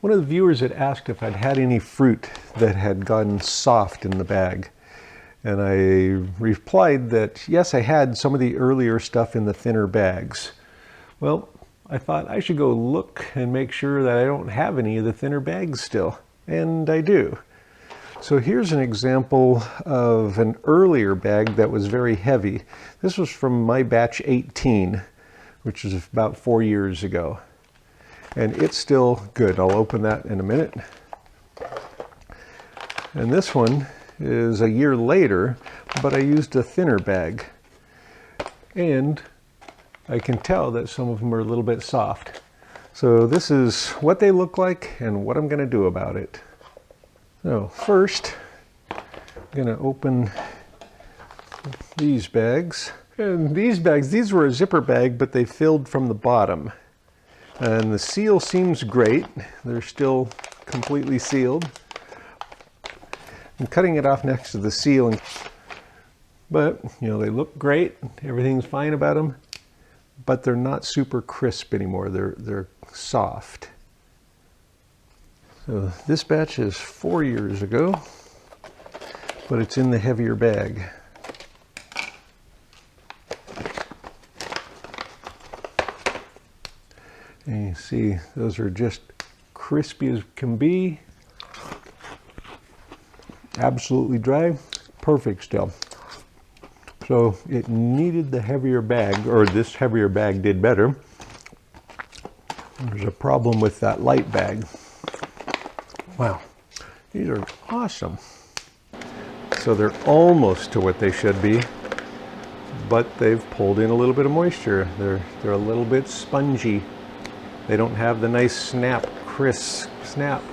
One of the viewers had asked if I'd had any fruit that had gotten soft in the bag. And I replied that yes, I had some of the earlier stuff in the thinner bags. Well, I thought I should go look and make sure that I don't have any of the thinner bags still. And I do. So here's an example of an earlier bag that was very heavy. This was from my batch 18, which is about 4 years ago. And it's still good. I'll open that in a minute. And this one is a year later, but I used a thinner bag. And I can tell that some of them are a little bit soft. So this is what they look like and what I'm going to do about it. So first, I'm going to open these bags. And these bags, these were a zipper bag, but they filled from the bottom. And the seal seems great. They're still completely sealed. I'm cutting it off next to the seal, but you know, they look great. Everything's fine about them, but they're not super crisp anymore. They're soft. So this batch is 4 years ago, but it's in the heavier bag. And you see, those are just crispy as can be. Absolutely dry, perfect still. So it needed the heavier bag, or this heavier bag did better. There's a problem with that light bag. Wow, these are awesome. So they're almost to what they should be, but they've pulled in a little bit of moisture. They're a little bit spongy. They don't have the nice snap, crisp snap.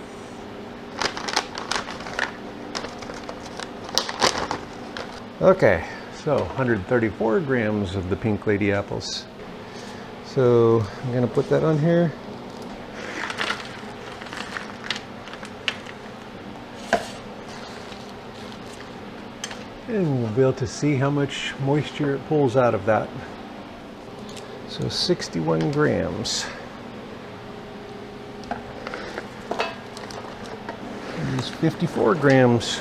Okay, so 134 grams of the Pink Lady apples. So I'm going to put that on here. And we'll be able to see how much moisture it pulls out of that. So 61 grams. There's 54 grams.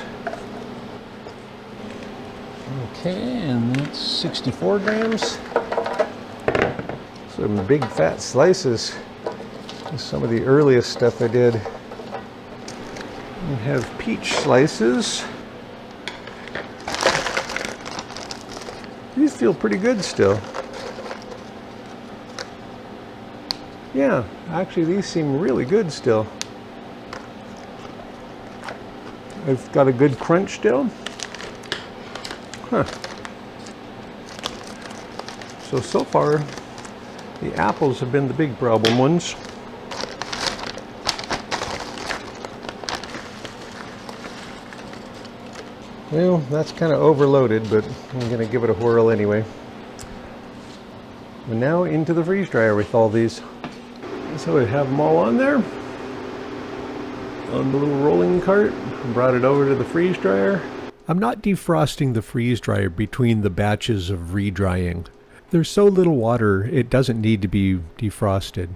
Okay, and that's 64 grams. Some big fat slices. Some of the earliest stuff I did. We have peach slices. These feel pretty good still. Yeah, actually these seem really good still. I've got a good crunch still. Huh. So far, the apples have been the big problem ones. Well, that's kind of overloaded, but I'm going to give it a whirl anyway. We're now into the freeze dryer with all these. So I have them all on there. On the little rolling cart. Brought it over to the freeze dryer. I'm not defrosting the freeze dryer between the batches of redrying. There's so little water, it doesn't need to be defrosted.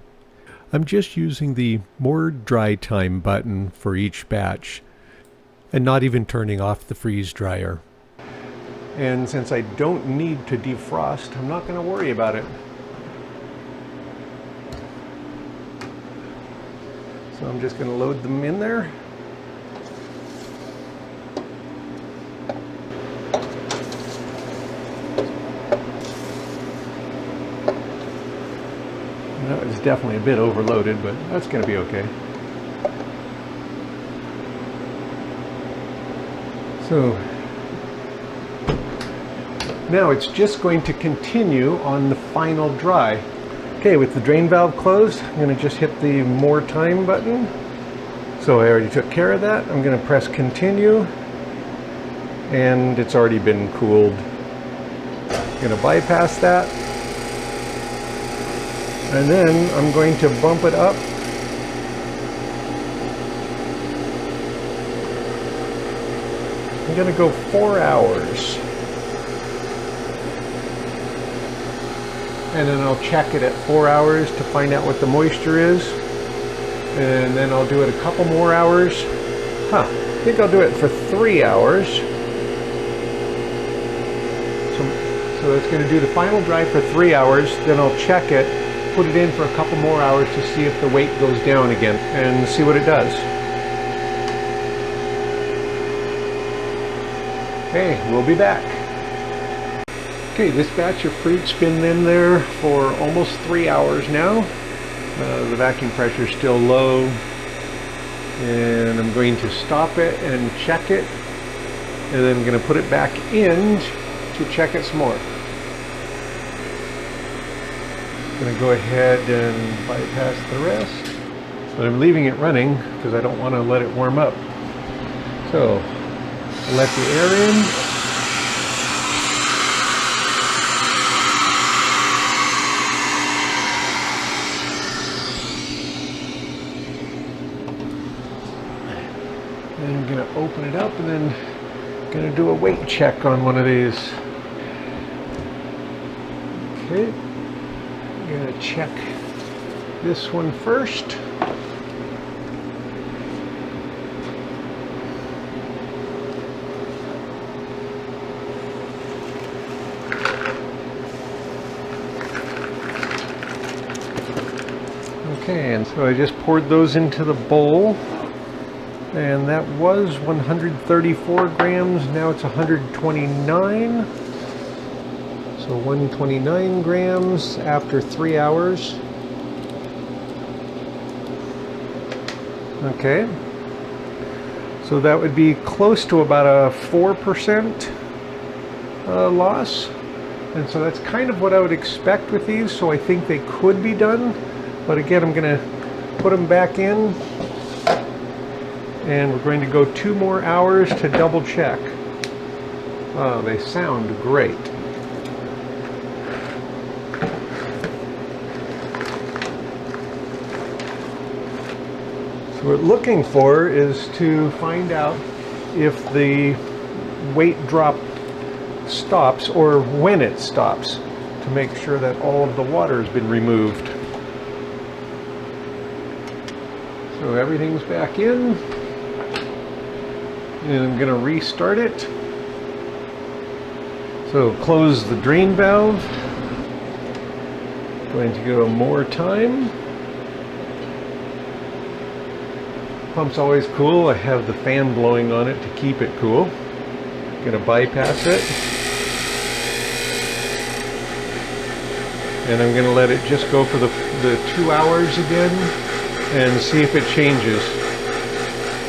I'm just using the more dry time button for each batch, and not even turning off the freeze dryer. And since I don't need to defrost, I'm not going to worry about it. So I'm just going to load them in there. That was definitely a bit overloaded, but that's going to be okay. So now it's just going to continue on the final dry. Okay, with the drain valve closed, I'm going to just hit the more time button. So I already took care of that. I'm going to press continue, and it's already been cooled. I'm going to bypass that. And then I'm going to bump it up. I'm going to go 4 hours. And then I'll check it at 4 hours to find out what the moisture is. and then I'll do it a couple more hours. I think I'll do it for 3 hours. So it's going to do the final dry for 3 hours, then I'll check it, put it in for a couple more hours to see if the weight goes down again, and see what it does. Okay, we'll be back. Okay, this batch of fruit's been in there for almost 3 hours now. The vacuum pressure is still low, and I'm going to stop it and check it, and then I'm going to put it back in to check it some more. I'm going to go ahead and bypass the rest, but I'm leaving it running because I don't want to let it warm up. So let the air in. And I'm going to open it up and then going to do a weight check on one of these. Okay, I'm going to check this one first. Okay, and so I just poured those into the bowl, and that was 134 grams. Now it's 129. So 129 grams after 3 hours. Okay, so that would be close to about a 4% loss, and so that's kind of what I would expect with these, so I think they could be done. But again, I'm going to put them back in, and we're going to go 2 more hours to double check. Oh, they sound great. So what we're looking for is to find out if the weight drop stops or when it stops, to make sure that all of the water has been removed. So everything's back in, and I'm going to restart it. So close the drain valve. Going to go more time. Pump's always cool. I have the fan blowing on it to keep it cool. Going to bypass it. And I'm going to let it just go for the 2 hours again and see if it changes.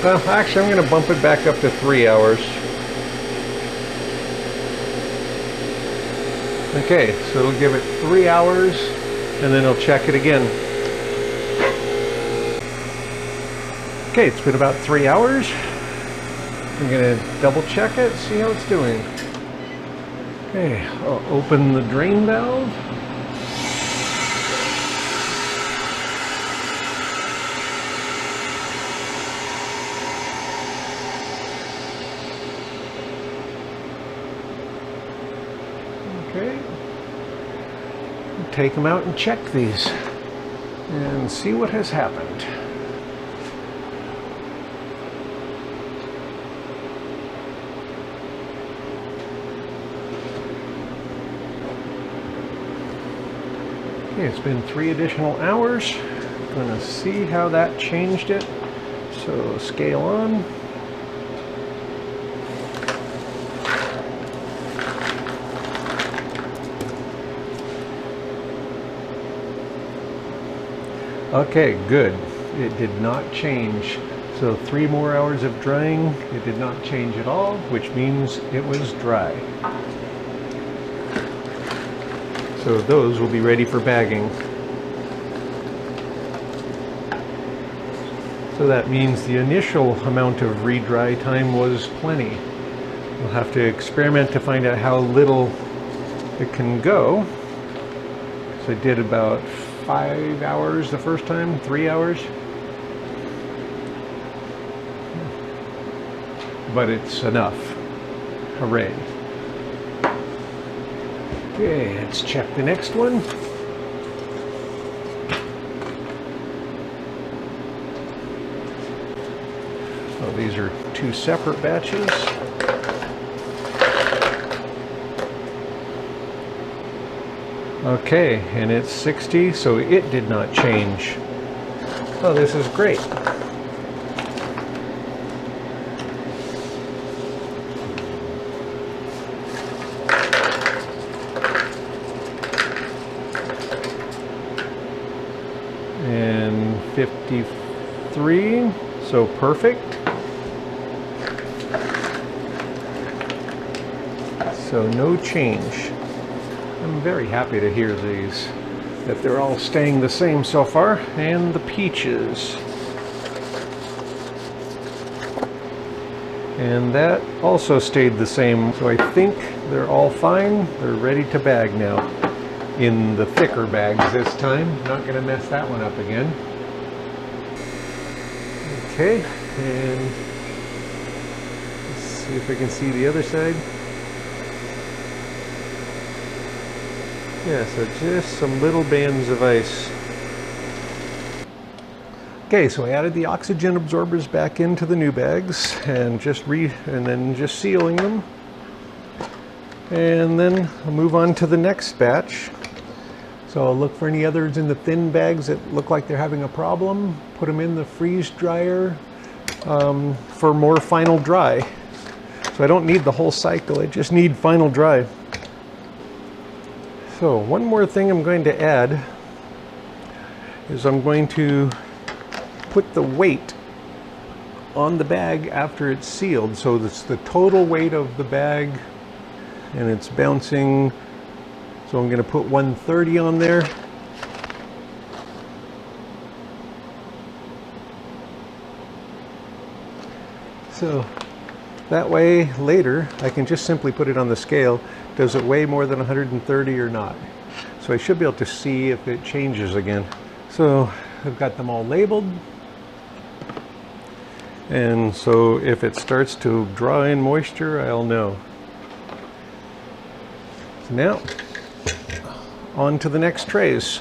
Well, actually, I'm going to bump it back up to 3 hours. Okay, so it'll give it 3 hours, and then I'll check it again. Okay, it's been about 3 hours. I'm going to double check it, see how it's doing. Okay, I'll open the drain valve. Okay, take them out and check these and see what has happened. Okay, it's been 3 additional hours. I'm going to see how that changed it. So scale on. Okay, good. It did not change. So 3 more hours of drying. It did not change at all, which means it was dry. So those will be ready for bagging. So that means the initial amount of redry time was plenty. We'll have to experiment to find out how little it can go. So I did about 5 hours the first time, 3 hours. But it's enough. Hooray. Okay, let's check the next one. So these are two separate batches. Okay, and it's 60, so it did not change. Oh, this is great. And 53, so perfect. So no change. I'm very happy to hear these, that they're all staying the same so far. And the peaches. And that also stayed the same. So I think they're all fine. They're ready to bag now. In the thicker bags this time. Not going to mess that one up again. Okay, and let's see if I can see the other side. Yeah, so just some little bands of ice. Okay, so I added the oxygen absorbers back into the new bags and then just sealing them. And then I'll move on to the next batch. So I'll look for any others in the thin bags that look like they're having a problem. Put them in the freeze dryer for more final dry. So I don't need the whole cycle, I just need final dry. So one more thing I'm going to add is I'm going to put the weight on the bag after it's sealed. So it's the total weight of the bag and it's bouncing. So I'm going to put 130 on there. So that way later I can just simply put it on the scale. Does it weigh more than 130 or not? So I should be able to see if it changes again. So I've got them all labeled. And so if it starts to draw in moisture, I'll know. So now, on to the next trays.